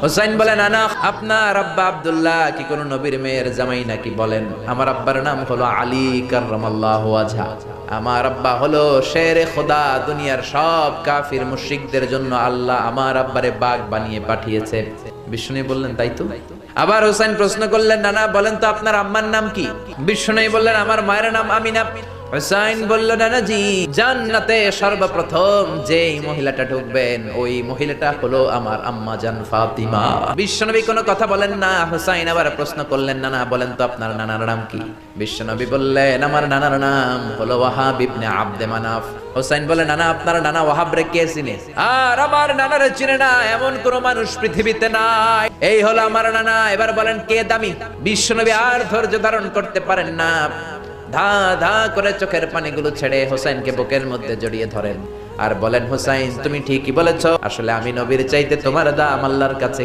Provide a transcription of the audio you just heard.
হোসাইন বলেন, নানা আপনার আব্বা আব্দুল্লাহ কি কোন নবীর মেয়ের জামাই নাকি? বলেন, আমার আব্বার নাম হলো আলী কাররামাল্লাহু ওয়াজহা। আমার আব্বা হলো শেরে খোদা। দুনিয়ার সব কাফির মুশরিকদের জন্য আল্লাহ আমার আব্বারে বাঘ বানিয়ে পাঠিয়েছে। বিষ্ণু বললেন, তাই তো। আবার হোসেন প্রশ্ন করলেন, নানা বলেন তো আপনার আম্মার নাম কি? বিষ্ণু বললেন, আমার মায়ের নাম আমিনা। হোসেন বলল, নানাজি জান্নাতে সর্বপ্রথম যেই মহিলাটা ঢুকবেন ওই মহিলাটা হলো আমার আম্মা জান ফাতিমা। বিশ্বনবী কোনো কথা বলেন না। হোসেন আবার প্রশ্ন করলেন, নানা বলেন তো আপনার নানার নাম কি? বিশ্বনবী বললেন, আমার নানার নাম হলো ওয়াহাব ইবনে আব্দে মানাফ। হোসেন বলে, নানা আপনার নানা ওয়াহাব রে কে চিনে? আর আমার নানারে চিনে না এমন কোন মানুষ পৃথিবীতে নাই। এই হলো আমার নানা। এবার বলেন কে দামি? বিশ্বনবী আর ধৈর্য ধারণ করতে পারেন না, ধা ধা করে চোখের পানিগুলো ছেড়ে হোসেনকে বুকের মধ্যে জড়িয়ে ধরেন আর বলেন, হোসেন তুমি ঠিকই বলেছ, আসলে আমি নবীর চাইতে তোমার দাম আল্লাহর কাছে